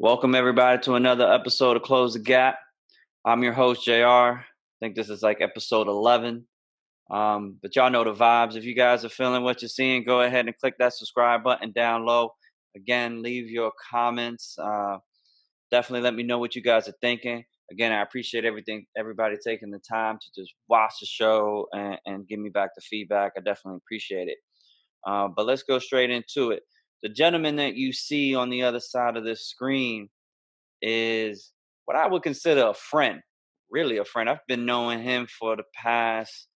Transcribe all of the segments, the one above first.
Welcome everybody to another episode of Close the Gap. I'm your host JR. I think this is like episode 11. But y'all know the vibes. If you guys are feeling what you're seeing, go ahead and click that subscribe button down low. Again, leave your comments. Definitely let me know what you guys are thinking. Again, I appreciate everybody taking the time to just watch the show and give me back the feedback. I definitely appreciate it. But let's go straight into it. The gentleman that you see on the other side of this screen is what I would consider a friend, really a friend. I've been knowing him for the past,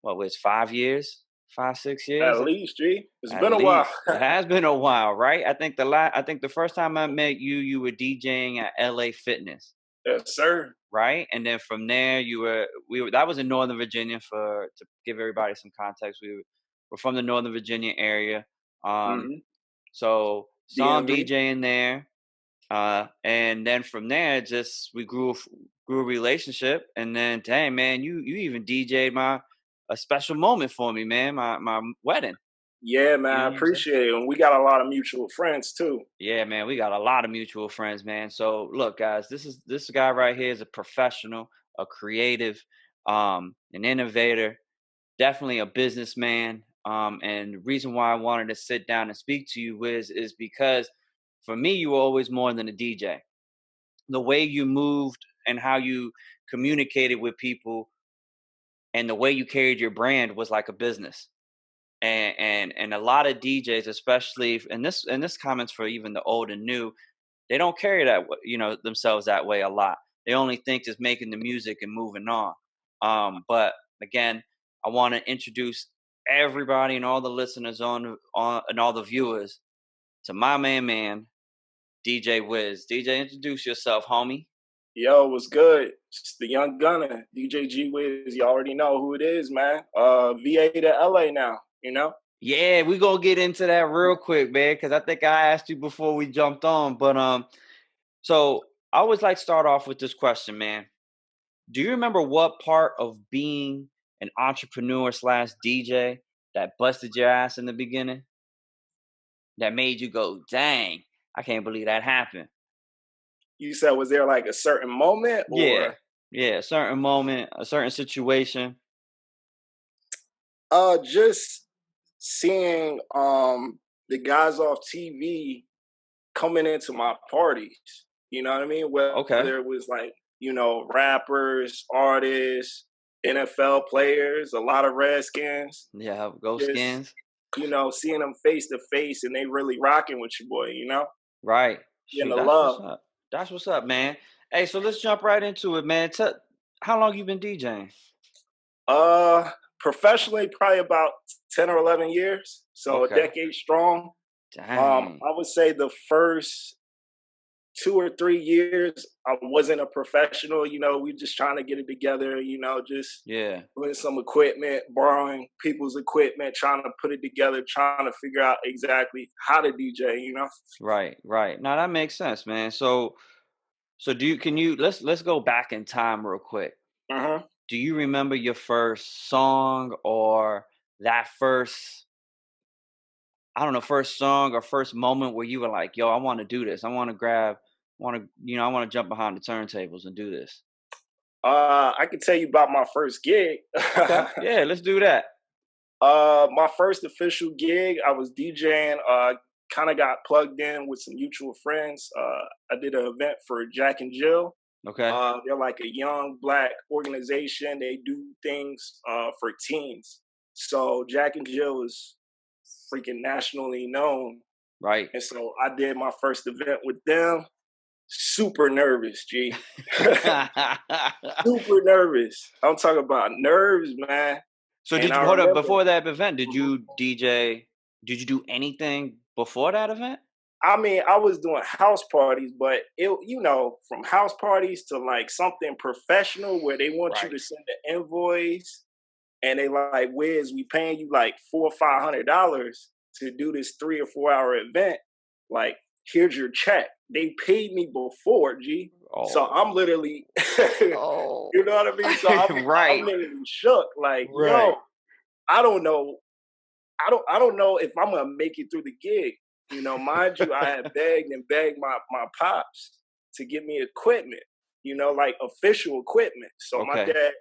5 years, 5, 6 years? At least, G. It's At been a while. least. It has been a while, right? I think the first time I met you, you were DJing at LA Fitness, Yes, sir. right? And then from there, that was in Northern Virginia. To give everybody some context, we're from the Northern Virginia area. Mm-hmm. So saw him DMV. DJing there. And then from there, just we grew a relationship. And then, dang man, you even DJ'd a special moment for me, man. My wedding. Yeah, man. You know I what I'm saying? appreciate it. And we got a lot of mutual friends, too. Yeah, man, we got a lot of mutual friends, man. So look, guys, this guy right here is a professional, a creative, an innovator, definitely a businessman. And the reason why I wanted to sit down and speak to you, Wiz, is because for me, you were always more than a DJ. The way you moved and how you communicated with people and the way you carried your brand was like a business. And a lot of DJs, especially, and this comments for even the old and new, they don't carry themselves that way a lot. They only think just making the music and moving on. But again, I want to introduce everybody and all the listeners on and all the viewers to my man DJ GWiz. DJ, introduce yourself, homie. Yo, what's good? It's the young gunner, DJ GWiz. You already know who it is, man. VA to LA now, you know? Yeah, we gonna get into that real quick, man, because I think I asked you before we jumped on. But so I always like start off with this question, man. Do you remember what part of being an entrepreneur slash DJ that busted your ass in the beginning? That made you go, dang, I can't believe that happened. You said, was there like a certain moment Yeah. or? Yeah, a certain moment, a certain situation. Just seeing the guys off TV coming into my parties. You know what I mean? Okay. Whether it was like, rappers, artists, NFL players, a lot of Redskins, Yeah, go just, skins. seeing them face to face and they really rocking with you, boy, Right. getting Shoot, the that's what's love. up. That's what's up, man. Hey, so let's jump right into it, man. How long you been DJing? Professionally, probably about 10 or 11 years. So a Okay. decade strong. Dang. I would say the first 2 or 3 years, I wasn't a professional. We just trying to get it together. Just Yeah. with some equipment, borrowing people's equipment, trying to put it together, trying to figure out exactly how to DJ. Right. Now that makes sense, man. So let's go back in time real quick. Uh-huh. Do you remember your first song or that first song or first moment where you were like, yo, I want to do this. I want to jump behind the turntables and do this. I can tell you about my first gig. Okay. Yeah, let's do that. My first official gig, I was DJing. Kind of got plugged in with some mutual friends. I did an event for Jack and Jill. Okay. They're like a young Black organization. They do things for teens. So Jack and Jill is freaking nationally known. Right. And so I did my first event with them. Super nervous, G. Super nervous. I'm talking about nerves, man. So And did I you hold up remember. before that event? Did Mhm. you DJ? Did you do anything before that event? I mean, I was doing house parties, but from house parties to like something professional where they want you Right. to send an invoice and they like, Wiz, we paying you like $400 or $500 to do this 3 or 4 hour event. Like, here's your check. They paid me before, G. So Oh. I'm literally, Oh. you know what I mean? So I'm Right. literally shook. Like, Right. yo, I don't know. I don't know if I'm gonna make it through the gig. You know, mind you, I had begged and begged my pops to get me equipment, you know, like official equipment. So my Okay. dad,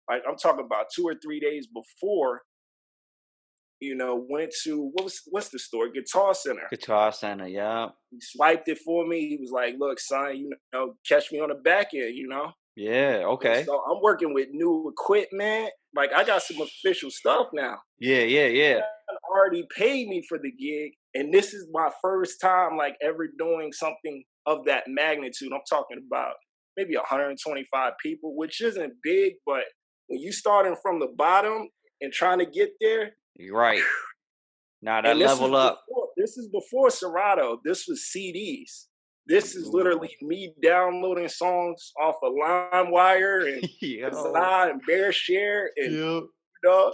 like I'm talking about 2 or 3 days before, you know, went to what's the store? Guitar Center. Guitar Center, yeah. He swiped it for me. He was like, "Look, son, you know, catch me on the back end, you know." Yeah, And okay. so I'm working with new equipment. Like I got some official stuff now. Yeah, yeah, yeah. Already paid me for the gig, and this is my first time like ever doing something of that magnitude. I'm talking about maybe 125 people, which isn't big, but when you starting from the bottom and trying to get there, You're right. Now that and level up. this is before Serato. This was CDs. This is Ooh. literally me downloading songs off of LimeWire and Yo. Kazaa and BearShare and Yo. you know,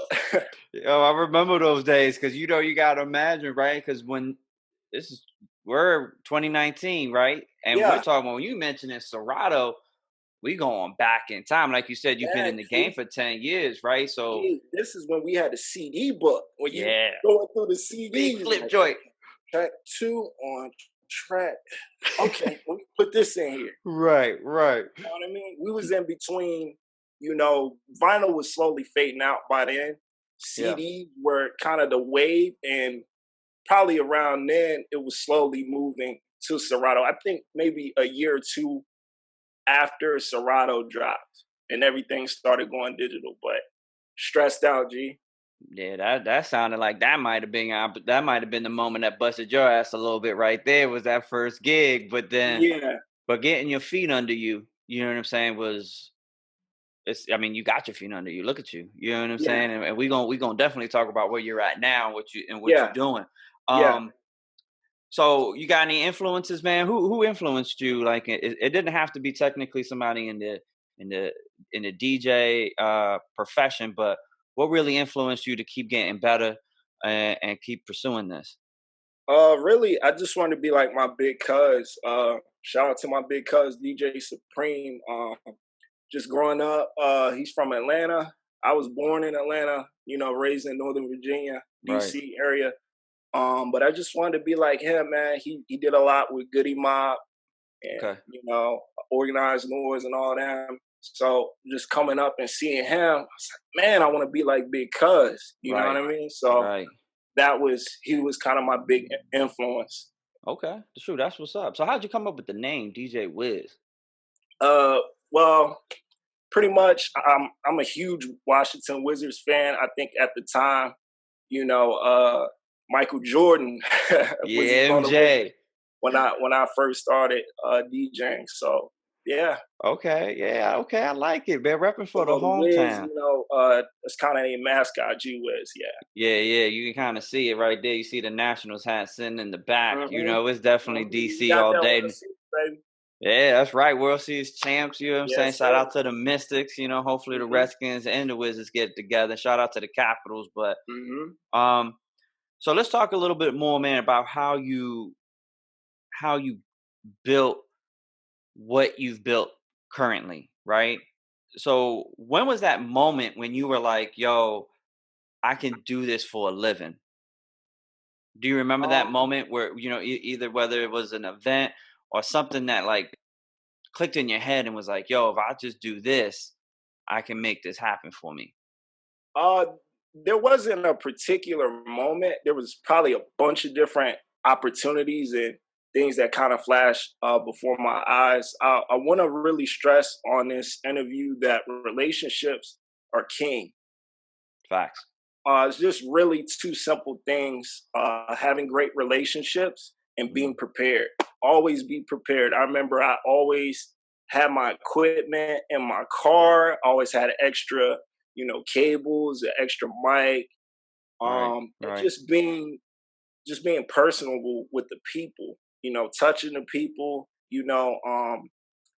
Yo, I remember those days because you gotta imagine, right? Because when this is we're 2019, right? And we're yeah, talking when you mentioning Serato, we going back in time. Like you said, you've been that in the game G. for 10 years, right? So This is when we had the CD book. When you yeah. going through the Big CDs, flip like joint. okay, track two on track. Okay, let me put this in here. Right, right. You know what I mean? We was in between. You know, vinyl was slowly fading out by then. Yeah. CDs were kind of the wave, and probably around then it was slowly moving to Serato. I think maybe a year or two after Serato dropped, and everything started going digital. But stressed out, G. Yeah, that sounded like that might have been the moment that busted your ass a little bit right there was that first gig, Yeah, but getting your feet under you, you know what I'm saying, was it's I mean, you got your feet under you. Look at you. You know what I'm yeah, saying? And we going to definitely talk about where you're at now, what you're yeah, doing. yeah. Um so you got any influences, man? Who influenced you? Like it didn't have to be technically somebody in the in the DJ profession, but what really influenced you to keep getting better and keep pursuing this? Really, I just want to be like my big cuz. Shout out to my big cuz, DJ Supreme. Just growing up, he's from Atlanta. I was born in Atlanta, you know, raised in Northern Virginia, Right. DC area. But I just wanted to be like him, man. He did a lot with Goody Mob and Okay. you know, organized noise and all that. So just coming up and seeing him, I was like, man, I want to be like Big Cuz. You know what Right. I mean? So Right. he was kind of my big influence. Okay. Shoot, that's what's up. So how'd you come up with the name DJ Wiz? Uh, well, pretty much, I'm a huge Washington Wizards fan. I think at the time, you know, Michael Jordan was Yeah, on the Wizards MJ. when I first started DJing. So yeah, Okay. Yeah. Okay. I like it, man. Repping you for the know the Wiz, hometown. you know, that's kind of a mascot, GWiz. Yeah. Yeah, yeah, you can kind of see it right there. You see the Nationals hat sitting in the back. You Mm-hmm. know, it's definitely We DC got all that day. World Series, baby. Yeah, that's right. World Series champs. You know what I'm saying? Yes, Shout sir. out to the Mystics. You know, hopefully the Mm-hmm. Redskins and the Wizards get together. Shout out to the Capitals. But Mm-hmm. um, so let's talk a little bit more, man, about how you built what you've built currently, right? So when was that moment when you were like, "Yo, I can do this for a living"? Do you remember that Um, moment where, either whether it was an event or something that like clicked in your head and was like, yo, if I just do this, I can make this happen for me? Uh, there wasn't a particular moment. There was probably a bunch of different opportunities and things that kind of flashed before my eyes. I want to really stress on this interview that relationships are king. Facts. It's just really two simple things: having great relationships and being Mhm. prepared. Always be prepared. I remember I always had my equipment in my car. Always had extra, you know, cables, an extra mic, Right. and Right. just being personable with the people. You know, touching the people. You know,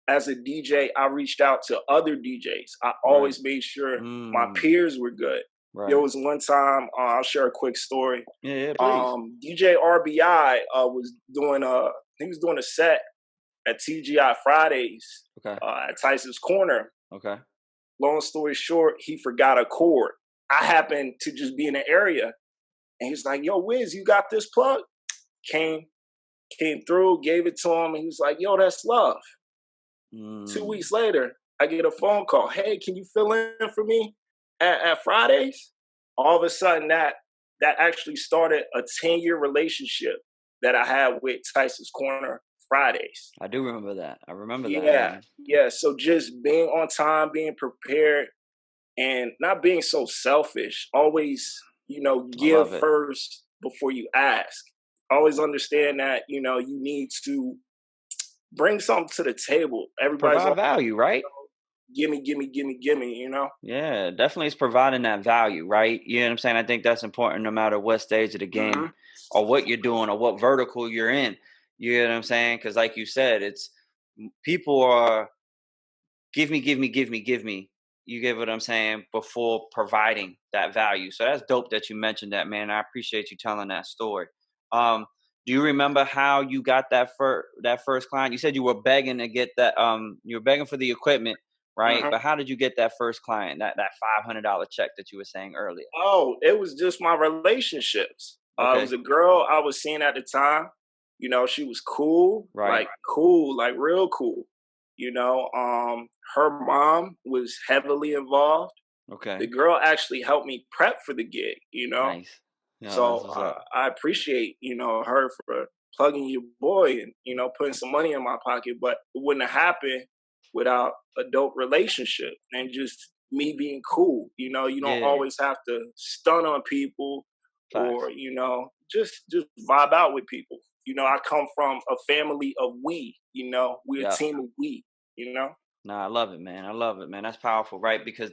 as a DJ, I reached out to other DJs. I Right. always made sure my Mm, peers were good. There right. was one time, I'll share a quick story. Yeah, yeah, please. DJ RBI was doing he was doing a set at TGI Fridays Okay. at Tyson's Corner. Okay. Long story short, he forgot a chord. I happened to just be in the area, and he's like, "Yo, Wiz, you got this plug?" came through, gave it to him, and he was like, "Yo, that's love." 2 weeks Mm, later, I get a phone call. "Hey, can you fill in for me at Fridays?" All of a sudden, that actually started a 10-year relationship that I had with Tyson's Corner Fridays. I do remember that. I remember that, Yeah, man. yeah. So just being on time, being prepared, and not being so selfish. Always, I give love it. first before you ask. Always understand that, you need to bring something to the table. Everybody's Provide like, value, right? gimme, gimme, gimme, gimme. Yeah, definitely it's providing that value, right? You know what I'm saying? I think that's important no matter what stage of the game Hmm. or what you're doing or what vertical you're in. You know what I'm saying? Because like you said, people are give me, give me, give me, give me. You get what I'm saying before providing that value. So that's dope that you mentioned that, man. I appreciate you telling that story. Um, do you remember how you got that first client? You said you were begging to get that. You were begging for the equipment, right? Hmm. But how did you get that first client? That $500 check that you were saying earlier. Oh, it was just my relationships. It was Okay, a girl I was seeing at the time. She was right. cool, like real cool. Her mom was heavily involved. The Okay, girl actually helped me prep for the gig. nice. No, that's So what's up. I appreciate, her for plugging your boy and, putting some money in my pocket. But it wouldn't have happened without a dope relationship and just me being cool. You don't Yeah, always have to stun on people or, facts. just vibe out with people. I come from a family of we're a Yeah. team of we. No, I love it, man. I love it, man. That's powerful, right? Because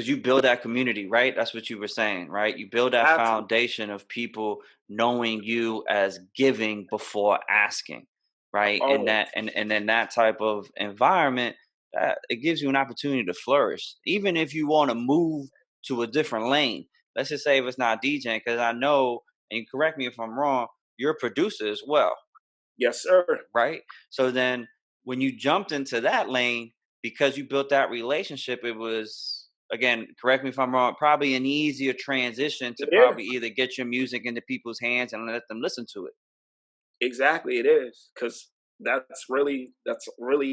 you build that community, right? That's what you were saying, right? You build that Have to. foundation of people knowing you as giving before asking, right? And that, Always. and then that type of environment, that it gives you an opportunity to flourish, even if you want to move to a different lane. Let's just say if it's not DJing, because I know, and correct me if I'm wrong, you're a producer as well, Yes, sir. right? So then when you jumped into that lane, because you built that relationship, it was, again, correct me if I'm wrong, probably an easier transition to It probably is. either get your music into people's hands and let them listen to it. Exactly, it is because that's really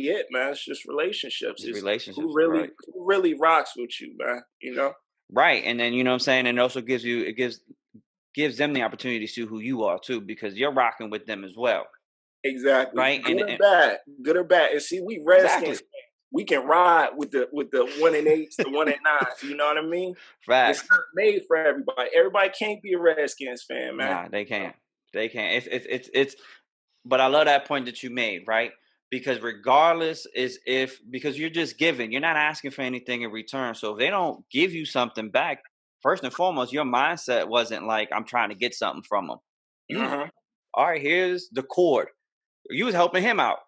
it, man. It's just relationships. These It's relationships, right? who really rocks with you, man. Right. And then you know what I'm saying? And also gives them the opportunity to see who you are too, because you're rocking with them as well. Exactly, Right. good or bad, good or bad. And see, we Redskins, Exactly. fans, we can ride with the 1 and 8s, the 1 and 9s. You know what I mean? It's Facts. not made for everybody. Everybody can't be a Redskins fan, man. Nah, they can't. They can't. It's but I love that point that you made, right? Because regardless is if because you're just giving, you're not asking for anything in return. So if they don't give you something back, first and foremost, your mindset wasn't like I'm trying to get something from them. You Uh-huh. all right, here's the cord. You was helping him out,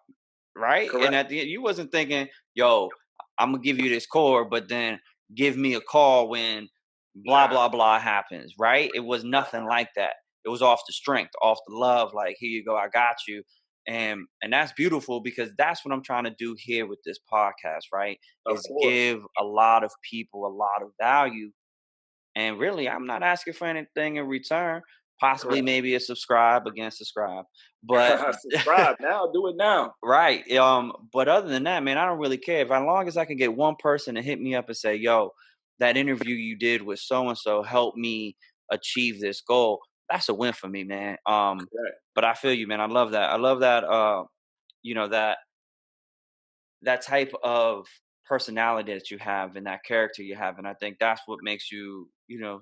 right? And Correct. at the end, you wasn't thinking, yo, I'm gonna give you this cord, but then give me a call when blah Nah, blah blah happens, right? It was nothing like that. It was off the strength, off the love, like here you go, I got you. And that's beautiful because that's what I'm trying to do here with this podcast, right? of Is course. give a lot of people a lot of value. And really, I'm not asking for anything in return. Possibly Correct. maybe a subscribe again, subscribe. But Subscribe now. Do it now. right. But other than that, man, I don't really care. If as long as I can get one person to hit me up and say, yo, that interview you did with so and so helped me achieve this goal, that's a win for me, man. Correct. But I feel you, man. I love that. I love that you know, that type of personality that you have and that character you have. And I think that's what makes you,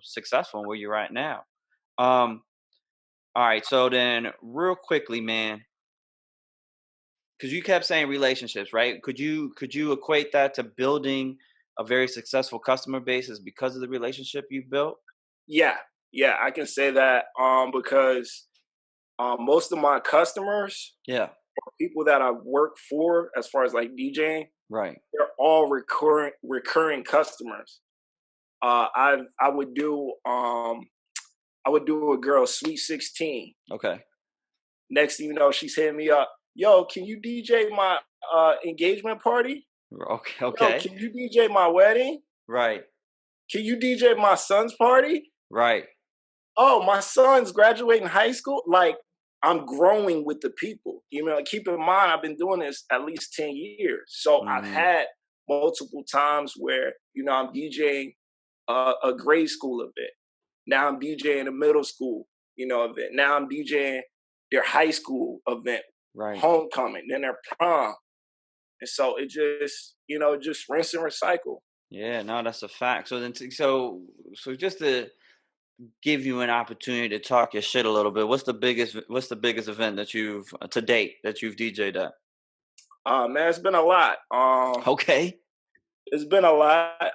successful in where you're at now. Um, all right, so then real quickly, man, because you kept saying relationships, right? Could you equate that to building a very successful customer base is because of the relationship you built? Yeah, yeah, I can say that because most of my customers, Yeah, people that I work for, as far as like DJing, right. they're all recurring customers. I would do a girl Sweet 16. Okay. Next thing you know, she's hitting me up. Yo, can you DJ my engagement party? Okay. Yo, Okay. can you DJ my wedding? Right. Can you DJ my son's party? Right. Oh, my son's graduating high school. Like, I'm growing with the people. You know, keep in mind, I've been doing this at least 10 years. So I've Mhm. had multiple times where, you know, I'm DJing a grade school event. Now I'm DJing a middle school, you know, event. Now I'm DJing their high school event, Right. homecoming, then their prom. And so it just, you know, just rinse and recycle. Yeah, no, that's a fact. So then, so just to give you an opportunity to talk your shit a little bit, what's the biggest event that you've to date that you've DJ'd at? Man, it's been a lot. Okay. It's been a lot.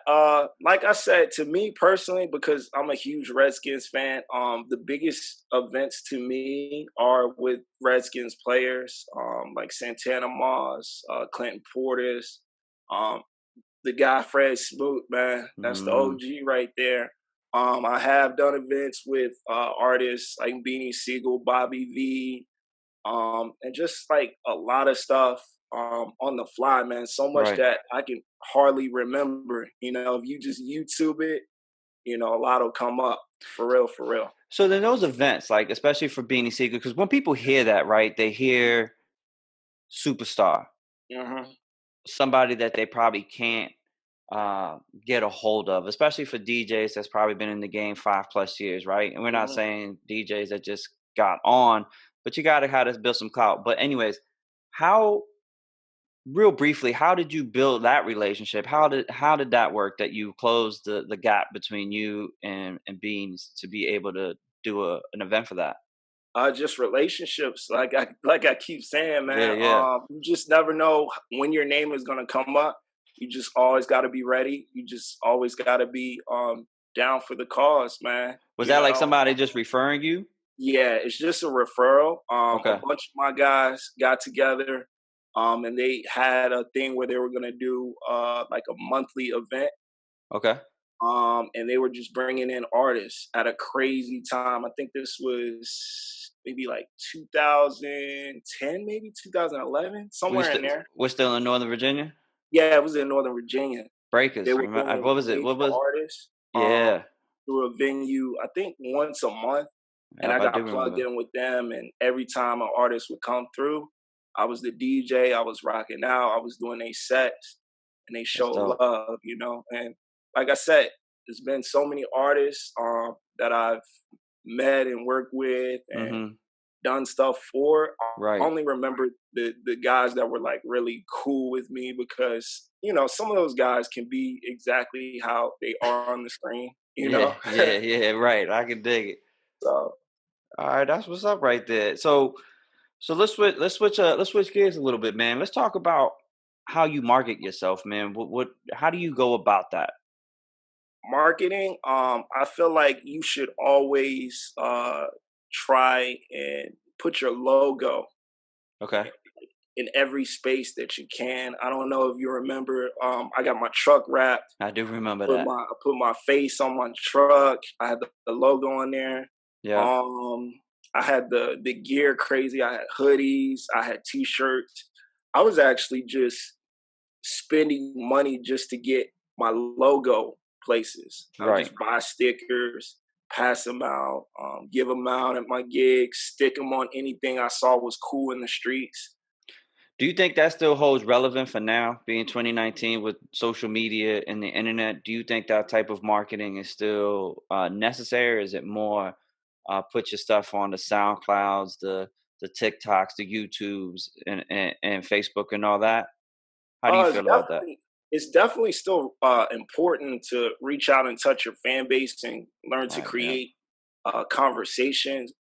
Like I said, to me personally, because I'm a huge Redskins fan, the biggest events to me are with Redskins players, like Santana Moss, Clinton Portis, um, the guy Fred Smoot, man. That's the Mm, OG right there. I have done events with artists like Beanie Siegel, Bobby V, and just like a lot of stuff on the fly, man. So much right. that I can hardly remember. You know, if you just YouTube it, you know, a lot will come up for real, for real. So then those events, like especially for Beanie Siegel, because when people hear that, right, they hear superstar, Hmm. somebody that they probably can't get a hold of, especially for DJs that's probably been in the game 5 plus years, right? And we're not Hmm. saying DJs that just got on, but you got to have to build some clout. But anyways, how real briefly, how did you build that relationship? How did that work? That you closed the gap between you and Beans to be able to do an event for that? Just relationships, like I keep saying, Yeah, man. yeah, You just never know when your name is gonna come up. You just always got to be ready. You just always got to be down for the cause, man. was You that like know, somebody just referring you? yeah, it's just a referral. A Okay, bunch of my guys got together, and they had a thing where they were gonna do like a monthly event, okay. and they were just bringing in artists at a crazy time. I think this was maybe like 2010, maybe 2011, We somewhere in still there. we're still in Northern Virginia. Yeah, it was in Northern Virginia. They Breakers. were doing What was it? What major was? artists Yeah, through a venue, I think once a month, and yep, I I do got plugged remember. in with them. And every time an artist would come through, I was the DJ. I was rocking out. I was doing they sets, and they That's showed dope. love, you know. And like I said, there's been so many artists that I've met and worked with and Mhm. done stuff for. I Right. only remember the guys that were like really cool with me because you know some of those guys can be exactly how they are on the screen, you Yeah, know. yeah, yeah, right. I can dig it. So All right, that's what's up right there. So let's switch gears a little bit, man. Let's talk about how you market yourself, man. How do you go about that? marketing, I feel like you should always try and put your logo Okay. in every space that you can. I don't know if you remember, I got my truck wrapped. I do remember Put that. my face on my truck. I had the logo on there. Yeah. Um, I had the gear crazy. I had hoodies. I had t-shirts. I was actually just spending money just to get my logo places. I would Right. just buy stickers, pass them out, give them out at my gigs, stick them on anything I saw was cool in the streets. Do you think that still holds relevant for now, being 2019 with social media and the internet? Do you think that type of marketing is still necessary? Or is it more put your stuff on the SoundClouds, the TikToks, the YouTubes, and Facebook and all that? How do you It's feel about that? definitely still important to reach out and touch your fan base and learn to Right. Yeah. create conversations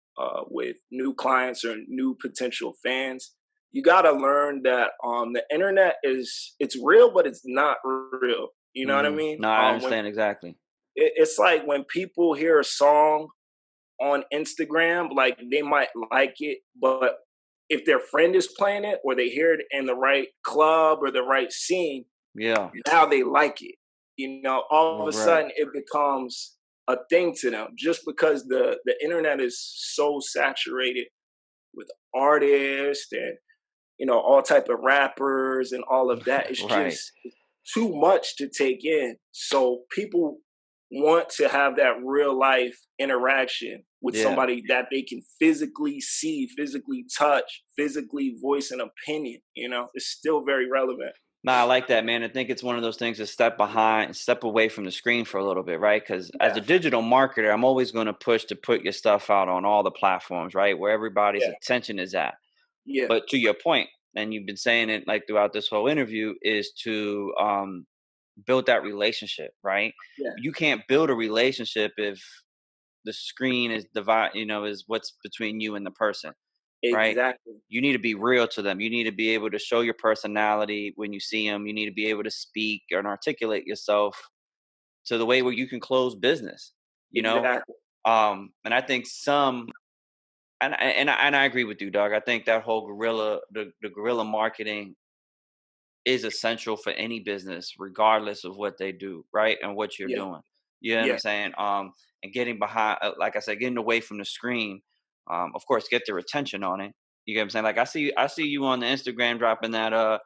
with new clients or new potential fans. You got to learn that the internet it's real, but it's not real. You know what I mean? No, I When understand exactly. it's like when people hear a song on Instagram, like they might like it, but if their friend is playing it or they hear it in the right club or the right scene, Yeah. now they like it. You know, all of a Right. sudden it becomes a thing to them just because the internet is so saturated with artists and you know all type of rappers and all of that. It's Right. just too much to take in. So people want to have that real life interaction with Yeah. somebody that they can physically see, physically touch, physically voice an opinion. It's still very relevant. Nah, I like that, man. I think it's one of those things to step away from the screen for a little bit, right? Because as Yeah, a digital marketer, I'm always going to push to put your stuff out on all the platforms, right? Where everybody's yeah, attention is at. yeah, But to your point, and you've been saying it like throughout this whole interview, is to build that relationship, right? yeah. You can't build a relationship if the screen is is what's between you and the person, right? Exactly. You need to be real to them. You need to be able to show your personality when you see them. You need to be able to speak and articulate yourself to the way where you can close business, you know? Exactly. And I think and I agree with you, dog. I think that whole the guerrilla marketing is essential for any business, regardless of what they do, right? And what you're Yeah, doing. You know what I'm yeah, saying? And getting behind, like I said, getting away from the screen. Of course, get their attention on it. You get what I'm saying? Like I see you on the Instagram dropping that.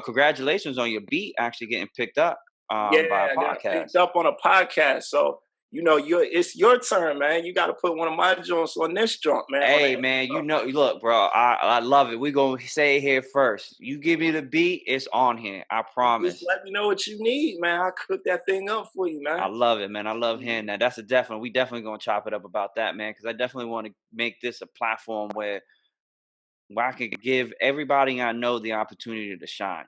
Congratulations on your beat actually getting picked up yeah. by a I got podcast. picked up on a podcast, so it's your turn, man. You got to put one of my joints on this joint, man. On the Hey man, look, bro, I love it. We gonna say it here first. You give me the beat, it's on here. I you just promise. let me know what you need, man. I'll cook that thing up for you, I man. love it, man. I love hearing Mhm. that. That's a definitely. We definitely gonna chop it up about that, man. Because I definitely want to make this a platform where I can give everybody I know the opportunity to shine.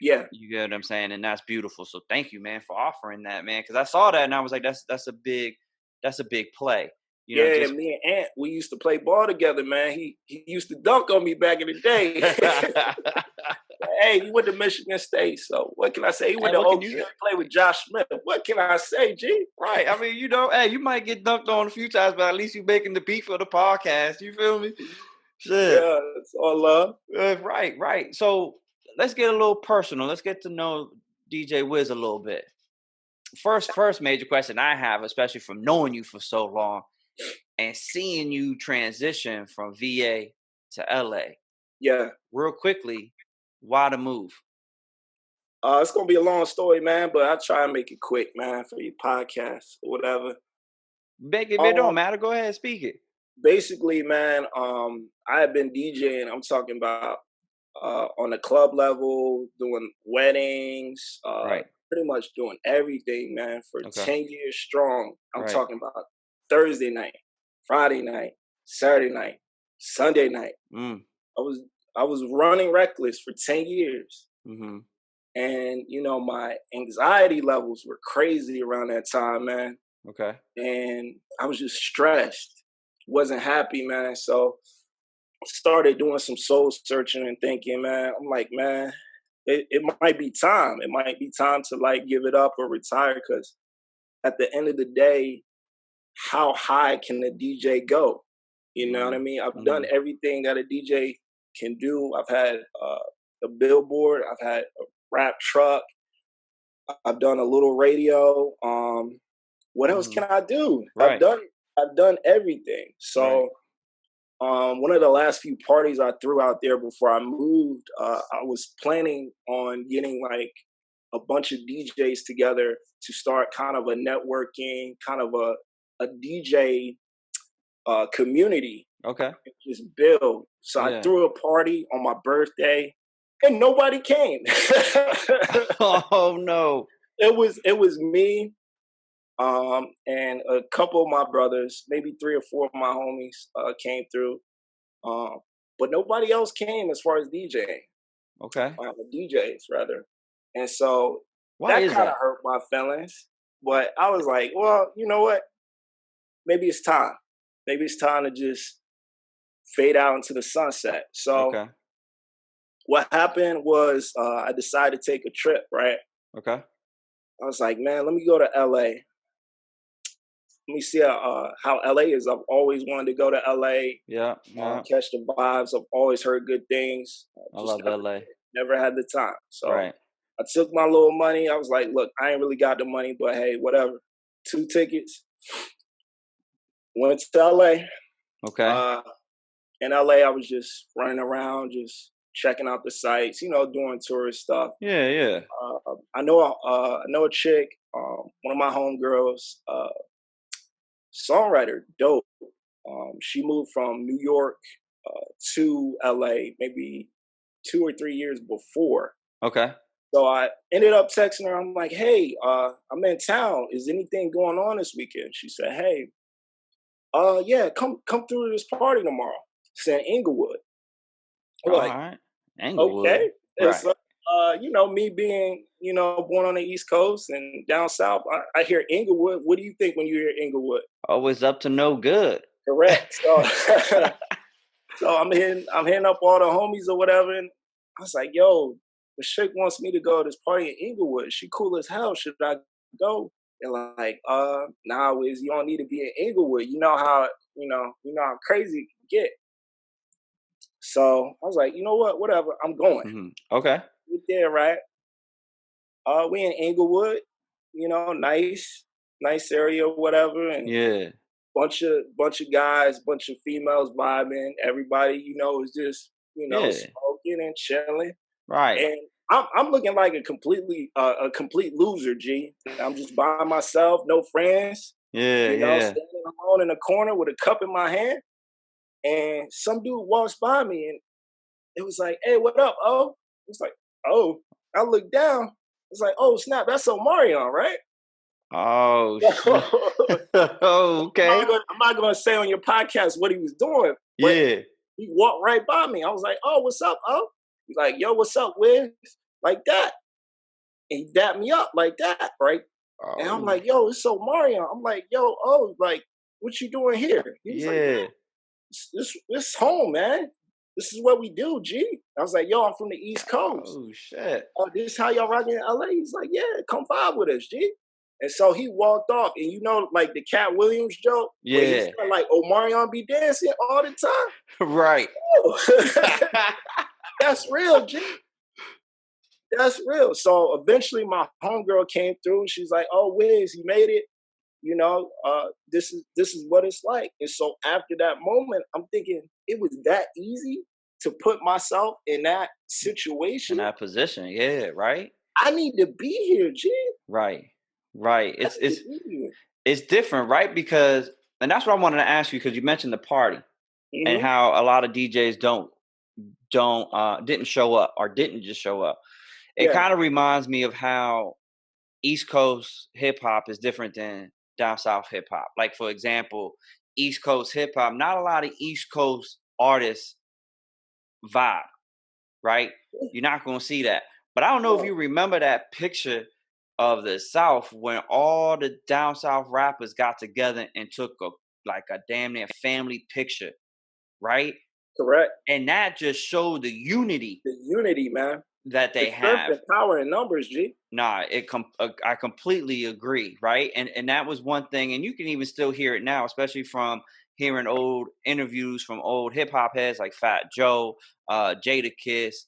Yeah, You get what I'm saying, and that's beautiful. So thank you, man, for offering that, man. Because I saw that and I was like, that's a big play. yeah. Just Me and Ant, we used to play ball together, man. He used to dunk on me back in the day. Hey, he went to Michigan State, so what can I say? He went and to what can OQ you to say? play with Josh Smith. What can I say, G? Right. I mean, hey, you might get dunked on a few times, but at least you making the beat for the podcast. You feel me? Shit. Yeah, it's all love. Right, right. So let's get a little personal. Let's get to know DJ Wiz a little bit. First major question I have, especially from knowing you for so long and seeing you transition from VA to LA, Yeah. real quickly, why the move? It's gonna be a long story, man, but I'll try and make it quick, man, for your podcast or whatever. Make it don't Um, matter. Go ahead, speak it. Basically, man, I have been DJing. I'm talking about on the club level, doing weddings, Right. pretty much doing everything, man, for Okay. 10 years strong. I'm Right. talking about Thursday night, Friday night, Saturday night, Sunday night. Mm. I was I was running reckless for 10 years. Mm-hmm. And my anxiety levels were crazy around that time, man. Okay. And I was just stressed, wasn't happy, man. So started doing some soul searching and thinking, man, I'm like, man, it might be time. It might be time to like give it up or retire, because at the end of the day, how high can a DJ go? You know what I Mm. mean? I've done Mm-hmm. everything that a DJ can do. I've had a billboard, I've had a rap truck, I've done a little radio. What else Mm-hmm. can I do? Right. I've done everything. Right. So one of the last few parties I threw out there before I moved, I was planning on getting like a bunch of DJs together to start kind of a networking, kind of a DJ community, Okay. just build. So I Yeah. threw a party on my birthday, and nobody came. Oh no. It was me, and a couple of my brothers, maybe three or four of my homies came through, um, but nobody else came as far as DJing, Okay. DJs rather. And so Why that is kind of that? hurt my feelings. But I was like, well, you know what? Maybe it's time. Maybe it's time to just fade out into the sunset. So Okay. what happened was I decided to take a trip, right? Okay. I was like, man, let me go to LA. Let me see how LA is. I've always wanted to go to LA, Yeah. Yeah. catch the vibes. I've always heard good things. I Just love LA. never had the time. So Right. I took my little money. I was like, look, I ain't really got the money, but hey, whatever. 2 tickets. Went to LA. Okay. Uh, in LA, I was just running around, just checking out the sites, doing tourist stuff. Yeah. Yeah. I know a chick, one of my homegirls. Songwriter, dope. She moved from New York to LA maybe 2 or 3 years before. Okay. So I ended up texting her. I'm like, hey, I'm in town. Is anything going on this weekend? She said, hey, yeah, come through to this party tomorrow. It's in Inglewood. I'm All like, right. Englewood. okay. It's Right. me being, born on the East Coast and down south, I hear Inglewood. What do you think when you hear Inglewood? Always up to no good. Correct. So so I'm hitting up all the homies or whatever, and I was like, yo, the chick wants me to go to this party in Inglewood. She cool as hell. Should I go? They're like, nah, Wiz, you don't need to be in Inglewood. You know how, how crazy it can get. So I was like, you know what? Whatever, I'm going. Okay. We there, right? We in Inglewood, nice area, whatever, and Yeah. bunch of guys, bunch of females vibing. Everybody, is just Yeah. smoking and chilling. Right. And I'm looking like a complete loser, G. I'm just by myself, no friends, Yeah. Yeah. standing alone in a corner with a cup in my hand. And some dude walks by me, and it was like, "Hey, what up, oh?" It's like, "Oh." I look down. It's like, "Oh snap, that's Omarion, right?" Oh shit. Okay. I'm not gonna say on your podcast what he was doing, but Yeah. he walked right by me. I was like, "Oh, what's up, oh?" He's like, "Yo, what's up, Wiz?" Like that. And he dapped me up like that, right? And I'm Oh like, "Yo, it's so Mario." I'm like, "Yo, oh, like, what you doing here?" He was like, yeah. "Man, this home, man. This is what we do, G." I was like, "Yo, I'm from the East Coast. Oh shit. Oh, this is how y'all rocking in LA?" He's like, "Yeah, come vibe with us, G." And so he walked off, and like the Cat Williams joke, where he Yeah. said, like, Omarion be dancing all the time. Right. Oh, that's real, G. That's real. So eventually my homegirl came through. She's like, "Oh, Wiz, you made it. This is what it's like." And so after that moment, I'm thinking it was that easy to put myself in that In situation. that position. Yeah. Right. I need to be here, G. Right. Right. I It's need to it's be here. it's different, right? Because and that's what I wanted to ask you because you mentioned the party and Hmm. how a lot of DJs don't didn't show up or didn't just show up. It Yeah, kind of reminds me of how East Coast hip hop is different than down South hip hop. Like for example, East Coast hip hop, not a lot of East Coast artists vibe, right? You're not gonna see that. But I don't know if no, you remember that picture of the South when all the down South rappers got together and took a damn near family picture, right? correct. And that just showed the unity The unity, man. that The they strength have. and power in numbers, G. Nah, I completely agree, right? And that was one thing, and you can even still hear it now, especially from hearing old interviews from old hip hop heads like Fat Joe, Jada Kiss,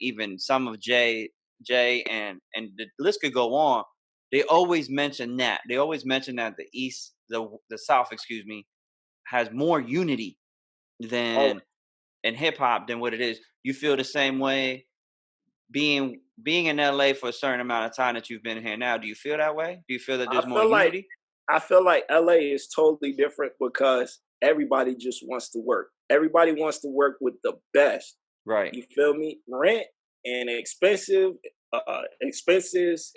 even some of Jay and the list could go on. They always mention that. They always mention that the South, excuse me, has more unity Oh, than in hip hop than what it is. You feel the same way being in LA for a certain amount of time that you've been here now, do you feel that way? Do you feel that I there's more feel like unity? I feel like LA is totally different because everybody just wants to work. Everybody wants to work with the best. Right. You feel me? Rent and expenses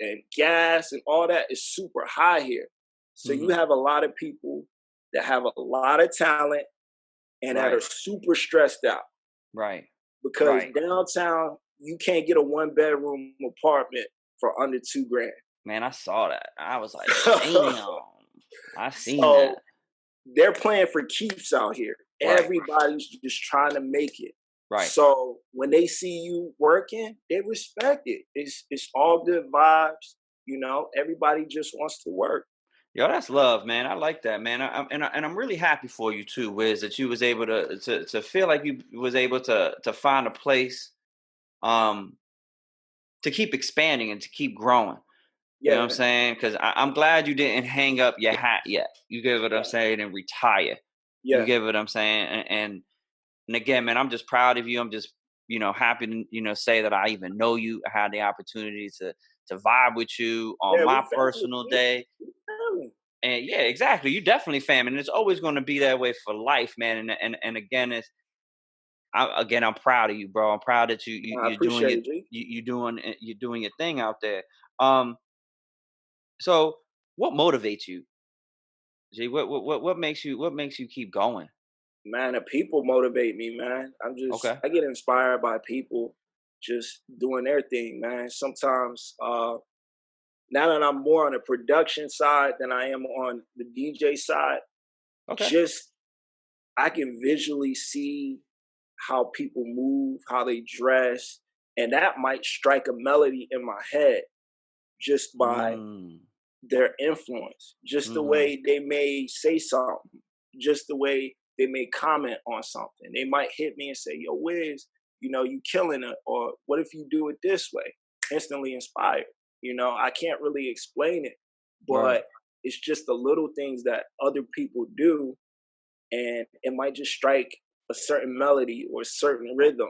and gas and all that is super high here. So you Mhm. have a lot of people that have a lot of talent and that are Right. super stressed out Right. because Right. downtown you can't get a 1 bedroom apartment for under 2 grand. Man, I saw that. I was like, "Damn." I seen So that. they're playing for keeps out here. Right. Everybody's just trying to make it. Right. So when they see you working, they respect it. It's all good vibes. Everybody just wants to work. Yo, that's love, man. I like that, man. And I'm really happy for you too, Wiz, that you was able to feel like you was able to find a place um to keep expanding and to keep growing. You know what I'm Yeah, saying? Because I'm glad you didn't hang up your hat yet. You get what I'm yeah, saying and retire. You yeah, get what I'm saying? And again, man, I'm just proud of you. I'm just happy to say that I even know you. I had the opportunity to vibe with you on yeah. We my family, personal G. day. We family. And yeah, exactly. You definitely fam, and it's always going to be that way for life, man. And again, I'm proud of you, bro. I'm proud that I you're doing appreciate it. it, G. You're doing your thing out there. Um, so what motivates you, G? What makes you keep going? Man, the people motivate me, man. Okay, I get inspired by people just doing their thing, man. Sometimes now that I'm more on the production side than I am on the DJ side, okay, just I can visually see how people move, how they dress, and that might strike a melody in my head just by mm, their influence, just the mm-hmm, way they may say something, just the way they may comment on something. They might hit me and say, "Yo, Wiz, you killing it," or "What if you do it this way?" Instantly inspired. I can't really explain it, right. but it's just the little things that other people do, and it might just strike a certain melody or a certain rhythm.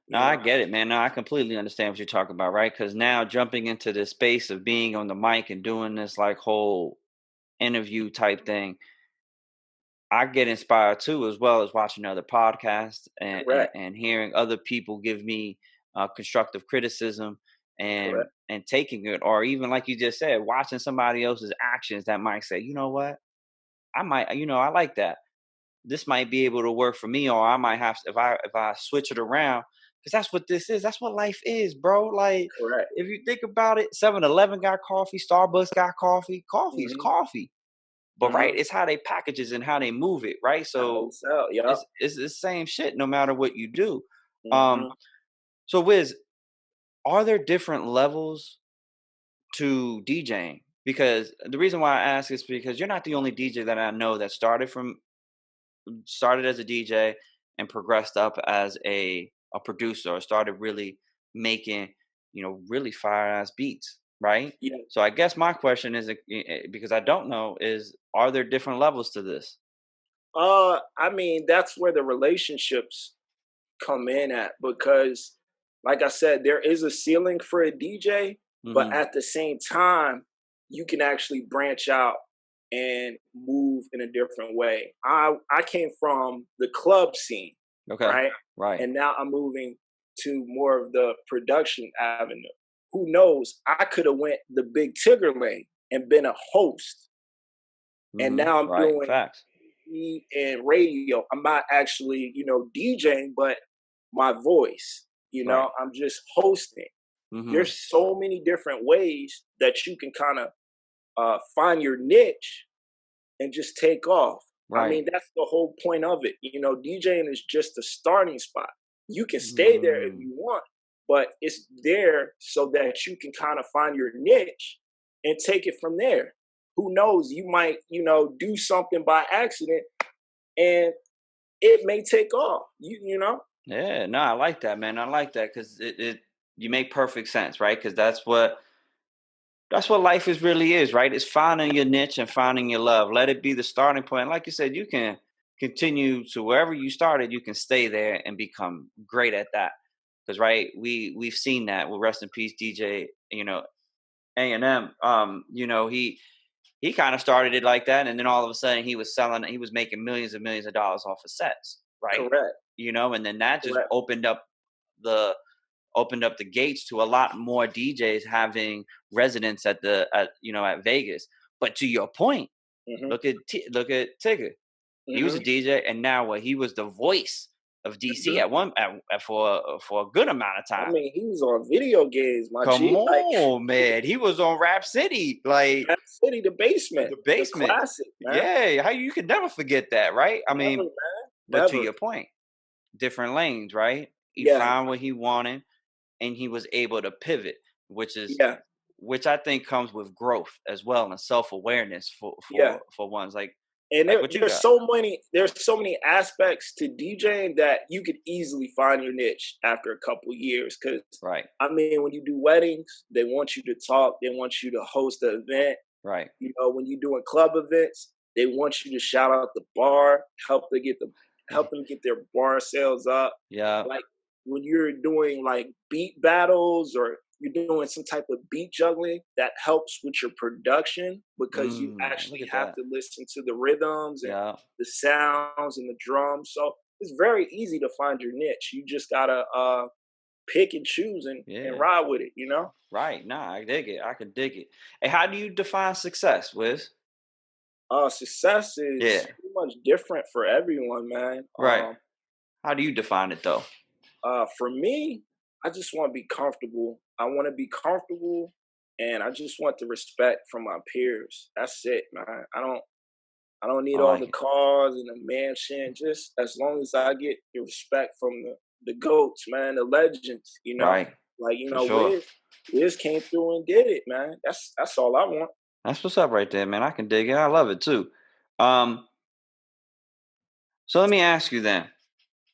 No, You I know, get it, man. No, I completely understand what you're talking about, right? Because now jumping into the space of being on the mic and doing this like whole interview type thing, I get inspired too, as well as watching other podcasts correct, and hearing other people give me constructive criticism correct. and taking it, or even like you just said, watching somebody else's actions that might say, you know what, I might, I like that. This might be able to work for me, or I might have if I switch it around, because that's what this is. That's what life is, bro. Like Correct. if you think about it, 7-Eleven got coffee, Starbucks got coffee. Coffee is Mhm. coffee. But right, Mhm. it's how they package it and how they move it, right? How they So sell. Yup. it's the same shit no matter what you do. Um, Mhm. so Wiz, are there different levels to DJing? Because the reason why I ask is because you're not the only DJ that I know that started as a DJ and progressed up as a producer, or started really making, really fire ass beats, right? Yeah. So I guess my question is, because I don't know, is are there different levels to this? I mean, that's where the relationships come in at because, like I said, there is a ceiling for a DJ, but Hmm. at the same time, you can actually branch out and move in a different way. I came from the club scene, Okay. right? Right. And now I'm moving to more of the production avenue. Who knows? I could have went the big Tigger lane and been a host, and Hmm. now I'm Right. doing Facts. TV and radio. I'm not actually, DJing, but my voice. Right. I'm just hosting. Hmm. There's so many different ways that you can kind of find your niche and just take off. I Right. mean, that's the whole point of it. DJing is just a starting spot. You can stay there if Mm. you want, but it's there so that you can kind of find your niche and take it from there. Who knows? You might, do something by accident and it may take off. Yeah. No, I like that, man. I like that because it you make perfect sense, right? Because that's what life is really is, right? It's finding your niche and finding your love. Let it be the starting point. Like you said, you can continue to wherever you started, you can stay there and become great at that. Because right, we've seen that. Well, rest in peace, DJ. A&M. He kind of started it like that, and then all of a sudden he was making millions and millions of dollars off of sets, right? Correct. And then that just Correct. the opened up the gates to a lot more DJs having residence at Vegas. But to your point, Hmm. look at Tigger. He was a Hmm. DJ, and now what? He was the voice of DC Hmm. for a good amount of I time. mean, he was on video games, my Come G. Like on, man. He was on Rap City, like Rap City, the basement, the the basement. classic, man. Yeah, how you can never forget that, right? I Never, mean, man. but to Never. your point, different lanes, right? He Yeah. found what he wanted and he was able to pivot, Yeah. which I think comes with growth as well and self-awareness Yeah. for ones And like what you got. there's so many aspects to DJing that you could easily find your niche after a couple years. Cause Right, I mean, when you do weddings, they want you to talk, they want you to host the event. right. When you're doing club events, they want you to shout out the bar, help them get their bar sales up. Yeah. Like when you're doing like beat battles or you're doing some type of beat juggling, that helps with your production because you Look actually at have that. to listen to the rhythms and Yeah. the sounds and the drums. So it's very easy to find your niche. You just gotta pick and choose and Yeah. ride with it, you know? Right. Nah, I dig it. I can dig it. Hey, how do you define success, Wiz? Success Yeah. is pretty much different for everyone, man. Right. How do you define it though? For me, I just want to be comfortable. I want to be comfortable, and I just want the respect from my peers. That's it, man. I don't need I all like the it. cars and the mansion. Just as long as I get the respect from the goats, man, the legends. You know, Right. like For sure. Wiz came through and did it, man. That's all I want. That's what's up right there, man. I can dig it. I love it too. Um, so let me ask you then.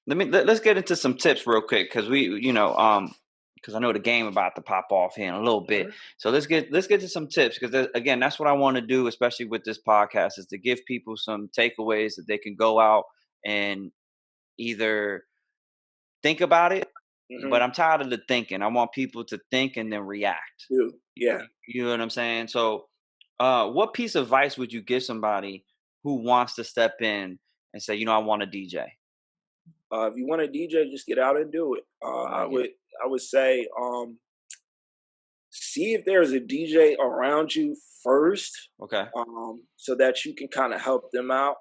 Let's get into some tips real quick because because I know the game about to pop off here in a little bit. Sure. So let's get to some tips because again, that's what I want to do, especially with this podcast, is to give people some takeaways that they can go out and either think about it, Mm-hmm. but I'm tired of the thinking. I want people to think and then react. Do yeah. You know what I'm saying? So, what piece of advice would you give somebody who wants to step in and say, I want to DJ? If you want to DJ, just get out and do it. I like it. I would say see if there's a DJ around you first, Okay. so that you can kind of help them out.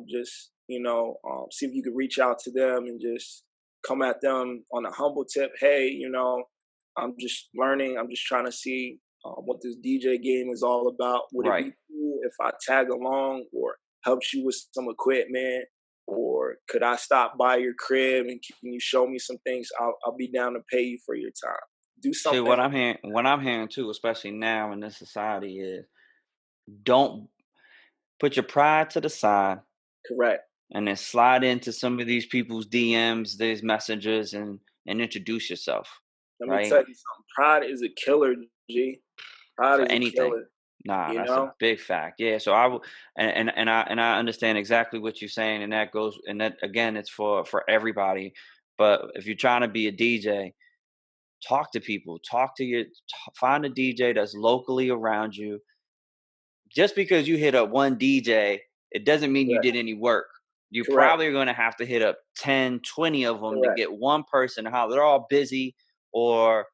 Just see if you can reach out to them and just come at them on a humble tip. Hey, I'm just learning. I'm just trying to see what this DJ game is all about. Would it Right. be cool if I tag along or helps you with some equipment? Or could I stop by your crib and can you show me some things? I'll be down to pay you for your time. Do See something what I'm hearing too, especially now in this society, is don't put your pride to the side correct. and then slide into some of these people's DMs, these messages, and introduce yourself. Let me Right. tell you something. Pride is a killer, G. Pride For is a anything. killer. Nah, You that's a know? big fact. Yeah, so I will, and I understand exactly what you're saying, and that goes, and that again, it's for everybody. But if you're trying to be a DJ, talk to people, find a DJ that's locally around you. Just because you hit up one DJ, it doesn't mean you Correct. did any work. You Correct. probably are going to have to hit up 10, 20 of them to Correct. get one person. How they're all busy or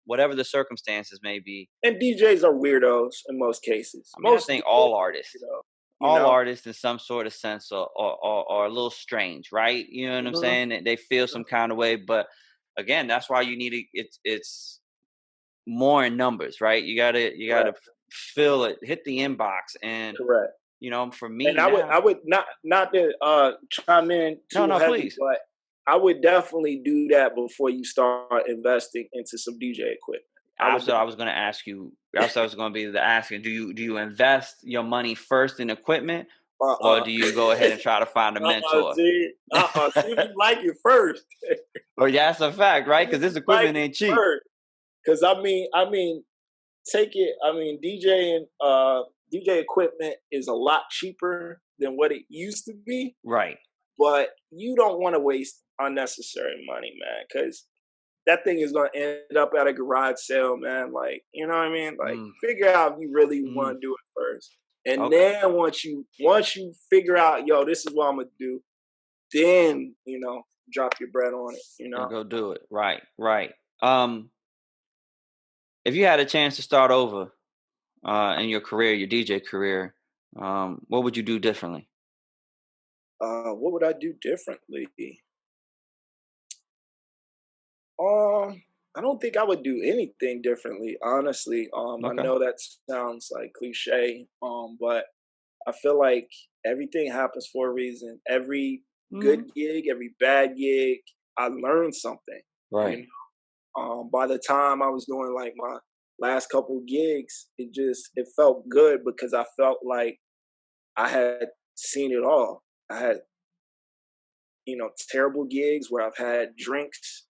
whatever the circumstances may be. And DJs are weirdos in most cases. I mean, I Most DJs think all are artists, weirdo, you all know? artists in some sort of sense are a little strange, right? You know what I'm Hmm. saying? They feel some kind of way, but again, that's why you need to. It's more in numbers, right? You gotta Correct. fill it, hit the inbox, and Correct. for me And I now, would not to chime in no, too no, heavy, please. but I would definitely do that before you start investing into some DJ equipment. I would That's what I was going to ask you. That's what I was going to be the asking. Do you invest your money first in equipment, or uh-uh. do you go ahead and try to find a mentor? See if you like it first. Or that's a fact, right? See Because if this you like equipment it ain't cheap. first. Because take it. DJ equipment is a lot cheaper than what it used to be, Right. but you don't want to waste unnecessary money, man. Because that thing is going to end up at a garage sale, man. Like, you know what I mean? Like, Mm, figure out if you really mm, want to do it first, and okay. then once you figure out, yo, this is what I'm gonna do, then drop your bread on it. And go do it. Right. Right. Um, if you had a chance to start over in your career, your DJ career, what would you do differently? What would I do differently? Um, I don't think I would do anything differently, honestly. I Okay. know that sounds like cliche, but I feel like everything happens for a reason. Every Hmm. good gig, every bad gig, I learned something. You Right. by the time I was doing like my last couple gigs, it felt good because I felt like I had seen it all. I had terrible gigs where I've had drinks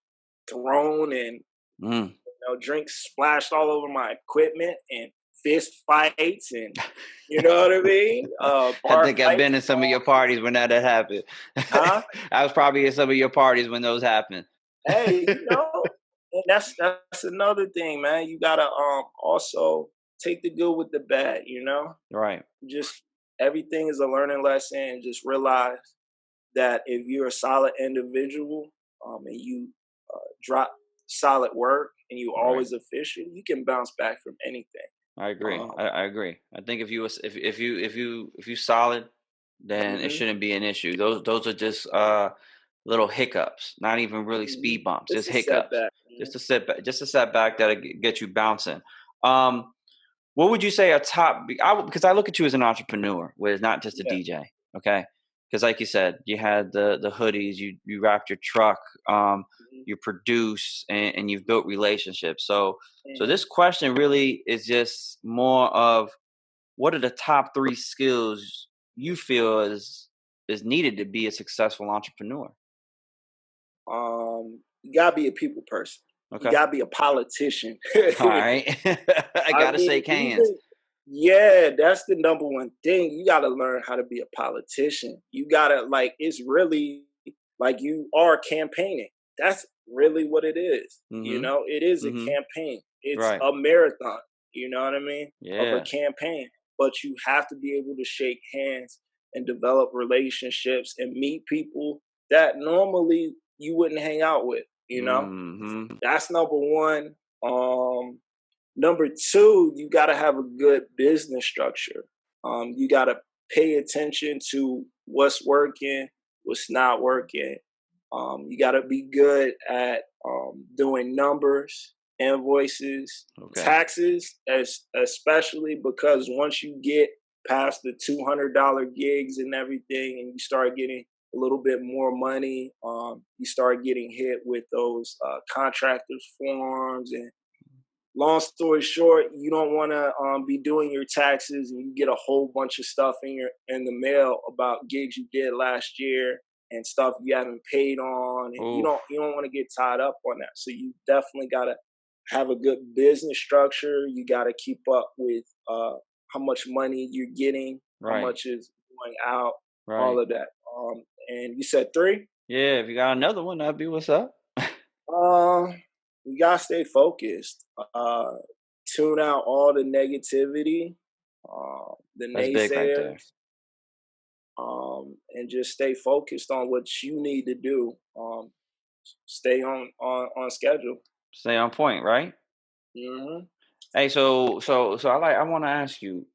thrown and Mm. drinks splashed all over my equipment and fist fights and you know what I mean? I Bar think I've fights been in and some of all your this. parties when that had happened. Huh? I was probably in some of your parties when those happened. Hey, and that's another thing, man. You gotta also take the good with the bad. You know, Right. just everything is a learning lesson. Just realize that if you're a solid individual, and you drop solid work and you Right. always efficient, you can bounce back from anything. I agree. Um, I agree. I think if you solid, then it mhm, shouldn't be an issue. Those are just little hiccups, not even really mhm. speed bumps, It's just a hiccups, setback. just a setback, just a setback that'll get you bouncing. Um, what would you say a top? Because I look at you as an entrepreneur, where it's not just a Yeah. DJ. Okay, because like you said, you had the hoodies, you wrapped your truck, Mhm, you produce, and you've built relationships. So mhm. this question really is just more of what are the top three skills you feel is needed to be a successful entrepreneur? You gotta be a people person. You Okay. gotta be a politician. All right. I I gotta mean, shake hands. even yeah, that's the number one thing. You gotta learn how to be a politician. You gotta like it's really like you are campaigning. That's really what it is. You Mhm. know, it is a Mhm. campaign. It's Right. a marathon, you know what I mean? Of a Yeah. campaign. But you have to be able to shake hands and develop relationships and meet people that normally you wouldn't hang out with, you know? Mhm. That's number one. Um Number two, you got to have a good business structure. You got to pay attention to what's working, what's not working. You got to be good at doing numbers, invoices, Okay. taxes, especially because once you get past the $200 gigs and everything, and you start getting a little bit more money, you start getting hit with those contractors forms and long story short, you don't want to be doing your taxes and you get a whole bunch of stuff in the mail about gigs you did last year and stuff you haven't paid on, and Oof. you don't want to get tied up on that. So you definitely got to have a good business structure. You got to keep up with how much money you're getting, how Right. much is going out, all Right. of that. And you said three. Yeah, if you got another one, that'd be what's up. Uh, you gotta stay focused. Tune out all the negativity, the That's big right there. naysayers, and just stay focused on what you need to do. Stay on schedule. Stay on point, right? Hmm. Hey, so I want to ask you,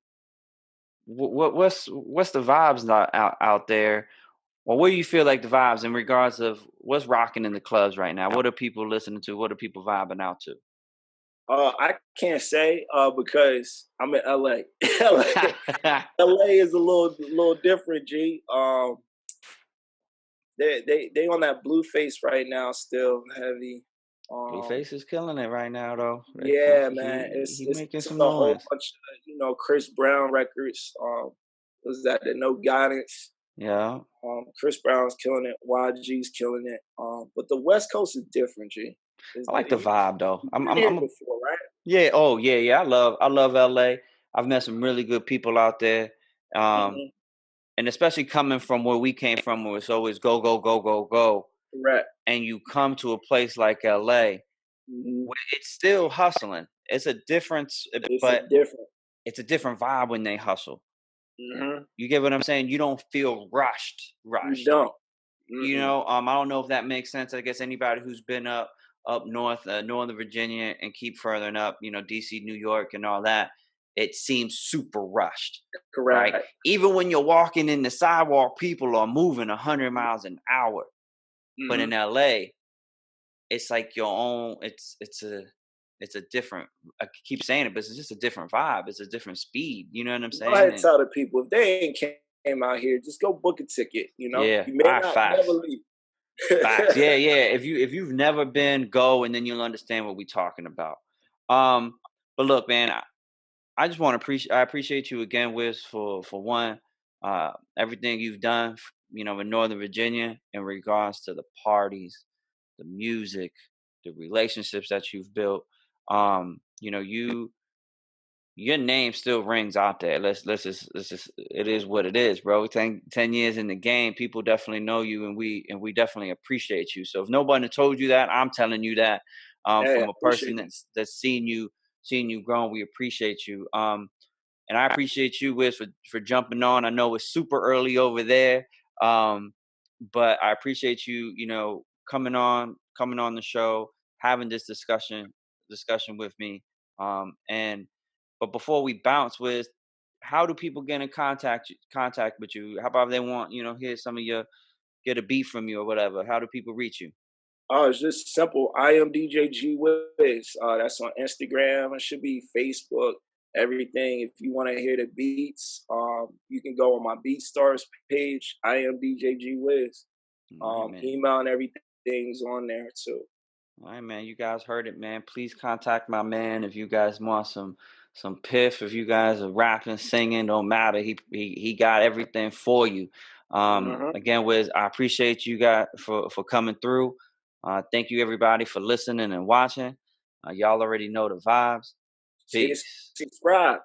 what's the vibes out there? Well, what do you feel like the vibes in regards of what's rocking in the clubs right now? What are people listening to? What are people vibing out to? I can't say because I'm in LA. LA is a little different. G. They on that blue face right now, still heavy. Um, Blueface is killing it right now, though. Yeah, man, He it's making some a whole noise. bunch of Chris Brown records. Was that the No Guidance? Yeah, Chris Brown's killing it. YG's killing it. But the West Coast is different. G. I like the vibe though. You've been here before, right? Yeah. Oh yeah, yeah. I love LA. I've met some really good people out there. Um, Hmm. and especially coming from where we came from, where it's always go, go, go, go, go. Correct. And you come to a place like LA, Hmm. where it's still hustling. It's a difference, It's a but different. it's a different vibe when they hustle. Hmm. You get what I'm saying? You don't feel You rushed. don't. You Mm-mm. know, I don't know if that makes sense. I guess anybody who's been up north, Northern Virginia, and keep furthering up, DC, New York, and all that, it seems super rushed, right? Correct. Even when you're walking in the sidewalk, people are moving 100 miles an hour. But in Hmm. LA, it's like your own. It's a different. I keep saying it, but it's just a different vibe. It's a different speed. You know what I'm Go ahead saying? and And tell the people if they ain't came out here, just go book a ticket. yeah, You may I not never facts. leave. Facts. Yeah, yeah. If you've never been, go and then you'll understand what we're talking about. But look, man, I just want to appreciate I appreciate you again, Wiz, for one, everything you've done, in Northern Virginia in regards to the parties, the music, the relationships that you've built. You your name still rings out there. Let's just it is what it is, bro. 10 years in the game, people definitely know you and we definitely appreciate you. So if nobody told you that, I'm telling you that. Hey, I from a person appreciate it. that's seen you grow. We appreciate you. And I appreciate you, Wiz, for jumping on. I know it's super early over there, um, but I appreciate you, coming on the show, having this discussion with me. And but before we bounce, Wiz, how do people get in contact with you? How about if they want, hear some of your get a beat from you or whatever? How do people reach you? Oh, it's just simple. I am DJ GWiz. That's on Instagram. It should be Facebook. Everything. If you want to hear the beats, you can go on my BeatStars page. I am DJ GWiz. All right, man. Email and everything's on there too. All right, man. You guys heard it, man. Please contact my man if you guys want some piff. If you guys are rapping, singing, don't matter. He got everything for you. Hmm. Again, Wiz, I appreciate you guys for coming through. Thank you everybody for listening and watching. Y'all already know the vibes. Stay Peace. subscribed.